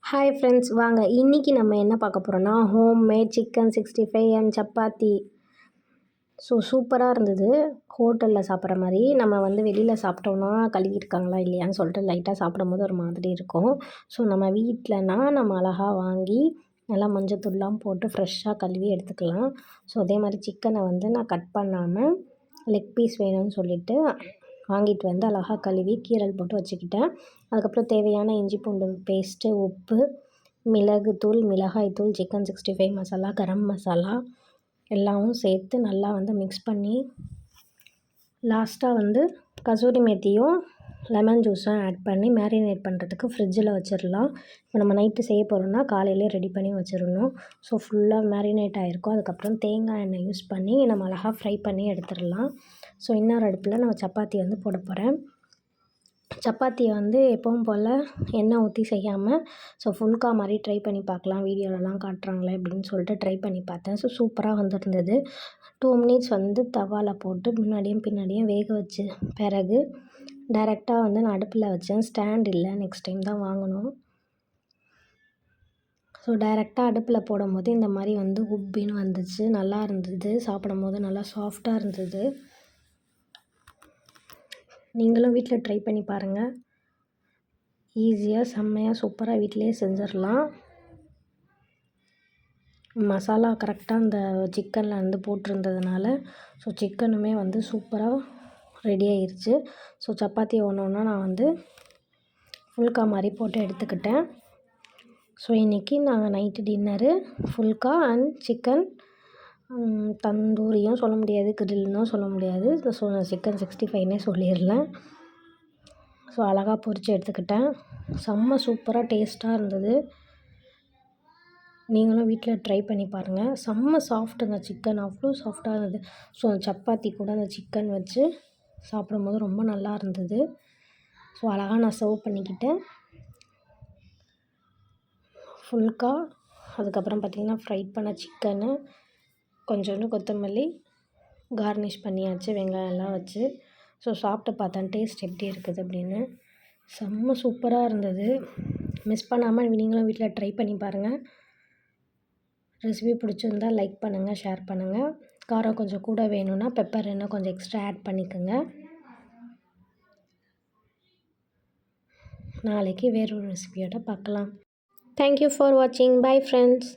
Hi friends, வாங்க இன்றைக்கி நம்ம என்ன பார்க்க போகிறோன்னா home made chicken 65 and chapati. சூப்பராக இருந்தது. ஹோட்டலில் சாப்பிட்ற மாதிரி. நம்ம வெளியில் சாப்பிட்டோன்னா கழுவிருக்காங்களா இல்லையான்னு சொல்லிட்டு லைட்டாக சாப்பிடும்போது ஒரு மாதிரி இருக்கும். நம்ம வீட்டிலனா நம்ம அழகாக வாங்கி நல்லா மஞ்சத்தூள்லாம் போட்டு ஃப்ரெஷ்ஷாக கழுவி எடுத்துக்கலாம். அதே மாதிரி சிக்கனை நான் கட் பண்ணாமல் லெக் பீஸ் வேணும்னு சொல்லிவிட்டு வாங்கிட்டு அழகாக கழுவி கீரல் போட்டு வச்சுக்கிட்டேன். அதுக்கப்புறம் தேவையான இஞ்சி பூண்டு பேஸ்ட்டு, உப்பு, மிளகுத்தூள், மிளகாய்த்தூள், சிக்கன் 65 மசாலா, கரம் மசாலா எல்லாமும் சேர்த்து நல்லா மிக்ஸ் பண்ணி லாஸ்ட்டாக கசூரி மேத்தியும் லெமன் ஜூஸும் ஆட் பண்ணி மேரினேட் பண்ணுறதுக்கு ஃப்ரிட்ஜில் வச்சிடலாம். இப்போ நம்ம நைட்டு செய்ய போகிறோம்னா காலையிலே ரெடி பண்ணி வச்சிடணும். ஃபுல்லாக மேரினேட் ஆகிருக்கும். அதுக்கப்புறம் தேங்காய் எண்ணெய் யூஸ் பண்ணி நம்ம அழகாக ஃப்ரை பண்ணி எடுத்துடலாம். இன்னொரு அடுப்பில் நம்ம சப்பாத்தி போட போகிறேன். சப்பாத்தியை எப்பவும் போல் எண்ணெய் ஊற்றி செய்யாமல் ஃபுல்கா மாதிரி ட்ரை பண்ணி பார்க்கலாம், வீடியோலலாம் காட்டுறாங்களே அப்படின்னு சொல்லிட்டு ட்ரை பண்ணி பார்த்தேன். சூப்பராக வந்துருந்தது. 2 மினிட்ஸ் தவாவில் போட்டு முன்னாடியும் பின்னாடியும் வேக வச்சு பிறகு டைரெக்டாக நான் அடுப்பில் வச்சேன். ஸ்டாண்ட் இல்லை, நெக்ஸ்ட் டைம் தான் வாங்கணும். டைரெக்டாக அடுப்பில் போடும்போது இந்த மாதிரி உப்பின்னு வந்துச்சு. நல்லா இருந்தது. சாப்பிடும்போது நல்லா சாஃப்டாக இருந்தது. நீங்களும் வீட்டில் ட்ரை பண்ணி பாருங்கள். ஈஸியாக செம்மையாக சூப்பராக வீட்டிலேயே செஞ்சிடலாம். மசாலா கரெக்டாக அந்த சிக்கனில் போட்டிருந்ததுனால சிக்கனுமே சூப்பராக ரெடி ஆயிடுச்சு. சப்பாத்தி ஒன்று ஒன்றா நான் ஃபுல்கா மாதிரி போட்டு எடுத்துக்கிட்டேன். இன்றைக்கி நாங்கள் night dinner phulka and chicken தந்தூரியும் சொல்ல முடியாது, கிரில்னும் சொல்ல முடியாது. சிக்கன் 65னே சொல்லிடலாம். அழகாக பொரித்து எடுத்துக்கிட்டேன். செம்ம சூப்பராக டேஸ்ட்டாக இருந்தது. நீங்களும் வீட்டில் ட்ரை பண்ணி பாருங்கள். செம்ம சாஃப்ட்டுங்க சிக்கன், அவ்வளோ சாஃப்டாக இருந்தது. சப்பாத்தி கூட அந்த சிக்கன் வச்சு சாப்பிடும்போது ரொம்ப நல்லா இருந்தது. அழகாக நான் சர்வ் பண்ணிக்கிட்டேன். ஃபுல்கா, அதுக்கப்புறம் பார்த்திங்கன்னா ஃப்ரை பண்ண சிக்கனு, கொஞ்சோண்டு கொத்தமல்லி, கார்னிஷ் பண்ணியாச்சு வெங்காயம் எல்லாம் வச்சு. சாப்பிட்டு பார்த்தேன் டேஸ்ட் எப்படி இருக்குது அப்படின்னு. செம்ம சூப்பராக இருந்தது. மிஸ் பண்ணாமல் நீங்களும் வீட்டில் ட்ரை பண்ணி பாருங்கள். ரெசிபி பிடிச்சிருந்தால் லைக் பண்ணுங்கள், ஷேர் பண்ணுங்கள். காரம் கொஞ்சம் கூட வேணும்னா பெப்பர் இன்னும் கொஞ்சம் எக்ஸ்ட்ரா ஆட் பண்ணிக்கோங்க. நாளைக்கு வேறொரு ரெசிபியோட பார்க்கலாம். தேங்க்யூ ஃபார் வாட்சிங். Bye friends.